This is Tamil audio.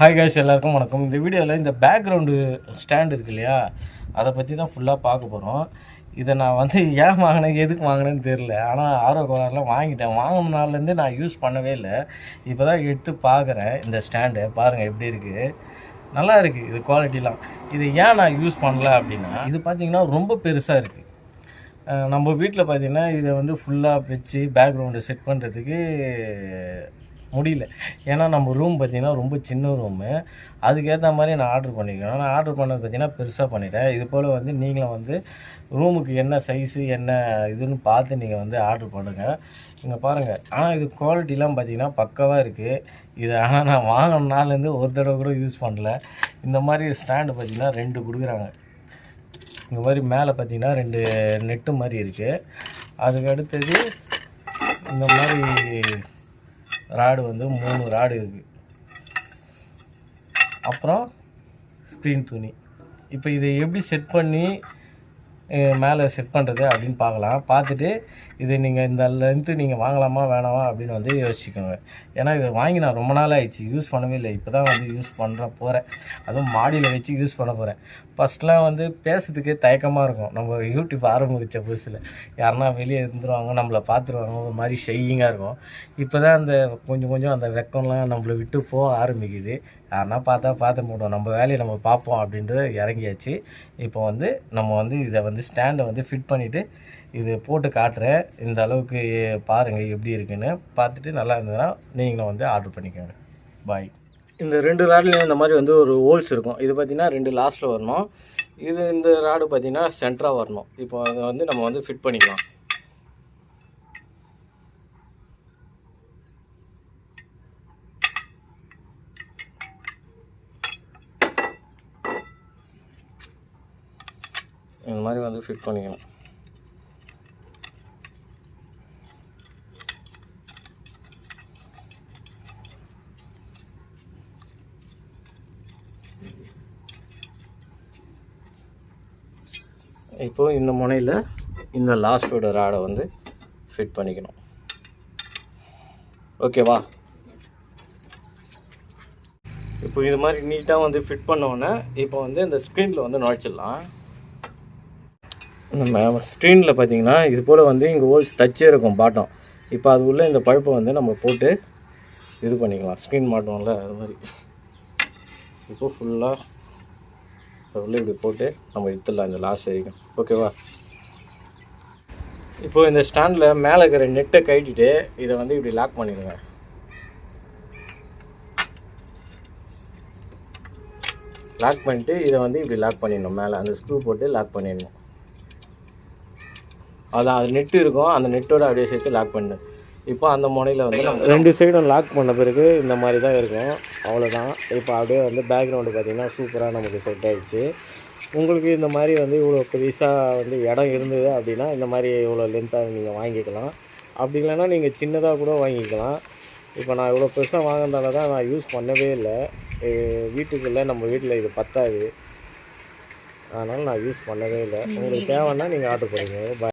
ஹாய் காய்ஸ், எல்லாருக்கும் வணக்கம். இந்த வீடியோவில் இந்த பேக்ரவுண்டு ஸ்டாண்ட் இருக்கு இல்லையா, அதை பற்றி தான் ஃபுல்லாக பார்க்க போகிறோம். இதை நான் ஏன் வாங்கினேன், எதுக்கு வாங்கினேன்னு தெரில. ஆனால் ஆர்வம் வாங்கிட்டேன். வாங்கின நாள்லேருந்து நான் யூஸ் பண்ணவே இல்லை. இப்போ தான் எடுத்து பார்க்குறேன். இந்த ஸ்டாண்டு பாருங்கள் எப்படி இருக்குது, நல்லா இருக்குது இது குவாலிட்டிலாம். இது ஏன் நான் யூஸ் பண்ணல அப்படின்னா, இது பார்த்திங்கன்னா ரொம்ப பெருசாக இருக்குது. நம்ம வீட்டில் பார்த்திங்கன்னா இதை ஃபுல்லாக வச்சு பேக்ரவுண்டு செட் பண்ணுறதுக்கு முடியல. ஏன்னா நம்ம ரூம் பார்த்திங்கன்னா ரொம்ப சின்ன ரூமு. அதுக்கேற்ற மாதிரி நான் ஆர்டர் பண்ணிக்கிறேன். நான் ஆர்டர் பண்ணது பார்த்திங்கன்னா பெருசாக பண்ணிட்டேன். இது போல் நீங்களும் ரூமுக்கு என்ன சைஸு என்ன இதுன்னு பார்த்து நீங்கள் ஆர்டர் பண்ணுங்கள். இங்கே பாருங்கள். ஆனால் இது குவாலிட்டிலாம் பார்த்திங்கன்னா பக்காவாக இருக்குது. இது ஆனால் நான் வாங்கின நாள்லேருந்து ஒரு தடவை கூட யூஸ் பண்ணல. இந்த மாதிரி ஸ்டாண்டு பார்த்திங்கன்னா 2 கொடுக்குறாங்க. இந்த மாதிரி மேலே பார்த்திங்கன்னா 2 நெட்டு மாதிரி இருக்குது. அதுக்கு அடுத்தது இந்த மாதிரி ராடு 3 ராடு இருக்குது. அப்புறம் ஸ்க்ரீன் துணி. இப்போ இதை எப்படி செட் பண்ணி மேலே செட் பண்ணுறது அப்படின்னு பார்க்கலாம். பார்த்துட்டு இது நீங்கள் இந்த லென்த்து நீங்கள் வாங்கலாமா வேணாமா அப்படின்னு யோசிச்சுக்கோங்க. ஏன்னா இதை வாங்கி நான் ரொம்ப நாள் ஆயிடுச்சு, யூஸ் பண்ணவே இல்லை. இப்போ தான் யூஸ் போகிறேன். அதுவும் மாடியில் வச்சு யூஸ் பண்ண போகிறேன். ஃபஸ்ட்லாம் பேசுறதுக்கே தயக்கமாக இருக்கும். நம்ம யூடியூப் ஆரம்பித்த புதுசில் யாருன்னா வெளியே இருந்துருவாங்க, நம்மளை பார்த்துருவாங்க, ஒரு மாதிரி ஷையிங்காக இருக்கும். இப்போ தான் கொஞ்சம் அந்த வெக்கம்லாம் நம்மளை விட்டு போக ஆரம்பிக்குது. யாருன்னா பார்த்து போட்டோம், நம்ம வேலையை நம்ம பார்ப்போம் அப்படின்ட்டு இறங்கியாச்சு. இப்போ நம்ம இதை ஸ்டாண்டை ஃபிட் பண்ணிவிட்டு இது போட்டு காட்டுறேன். இந்த அளவுக்கு பாருங்கள் எப்படி இருக்குன்னு. பார்த்துட்டு நல்லா இருந்ததுன்னா நீங்களும் ஆர்டர் பண்ணிக்கோங்க. பாய். இந்த 2 ராட்லேயும் இந்த மாதிரி ஒரு ஹோல்ஸ் இருக்கும். இது பார்த்திங்கன்னா 2 லாஸ்ட்டில் வரணும். இந்த ராடு பார்த்திங்கன்னா சென்டராக வரணும். இப்போ அதை நம்ம ஃபிட் பண்ணிக்கலாம். இந்த மாதிரி ஃபிட் பண்ணிக்கணும். இப்போது இந்த முனையில் இந்த லாஸ்ட்டோட ராடை ஃபிட் பண்ணிக்கணும். ஓகேவா? இப்போ இது மாதிரி நீட்டாக ஃபிட் பண்ணோன்னே இப்போ இந்த ஸ்க்ரீனில் நுழைச்சிடலாம். நம்ம ஸ்க்ரீனில் பார்த்திங்கன்னா இது போல் இங்கே ஹோல்ஸ் தச்சே இருக்கும் பாட்டம். இப்போ அது உள்ள இந்த பழுப்பை நம்ம போட்டு இது பண்ணிக்கலாம். ஸ்க்ரீன் மாட்டோம்ல அது மாதிரி. இப்போ ஃபுல்லாக உள்ளே இப்படி போட்டு நம்ம எடுத்துடலாம் இந்த லாஸ்ட் வரைக்கும். ஓகேவா? இப்போது இந்த ஸ்டாண்டில் மேலே இருக்கிற நெட்டை கட்டிட்டு இதை இப்படி லாக் பண்ணிடுங்க. லாக் பண்ணிட்டு இதை இப்படி லாக் பண்ணிடணும். மேலே அந்த ஸ்க்ரூ போட்டு லாக் பண்ணிடணும். அதான் அது நெட்டு இருக்கும், அந்த நெட்டோடு அப்படியே சேர்த்து லாக் பண்ணு. இப்போ அந்த முனையில் நம்ம 2 சைடும் லாக் பண்ண பிறகு இந்த மாதிரி தான் இருக்கும். அவ்வளோதான். இப்போ அப்படியே பேக்ரவுண்டு பார்த்திங்கன்னா சூப்பராக நமக்கு செட் ஆகிடுச்சு. உங்களுக்கு இந்த மாதிரி இவ்வளோ பெருசாக இடம் இருந்தது அப்படின்னா இந்த மாதிரி இவ்வளோ லென்த்தாக நீங்கள் வாங்கிக்கலாம். அப்படி இல்லைன்னா நீங்கள் சின்னதாக கூட வாங்கிக்கலாம். இப்போ நான் இவ்வளோ பெருசாக வாங்கினதால தான் நான் யூஸ் பண்ணவே இல்லை. வீட்டுக்குள்ளே நம்ம வீட்டில் இது பத்தாது, அதனால் நான் யூஸ் பண்ணவே இல்லை. உங்களுக்கு தேவைன்னா நீங்கள் ஆர்டர் பண்ணிக்கோங்க.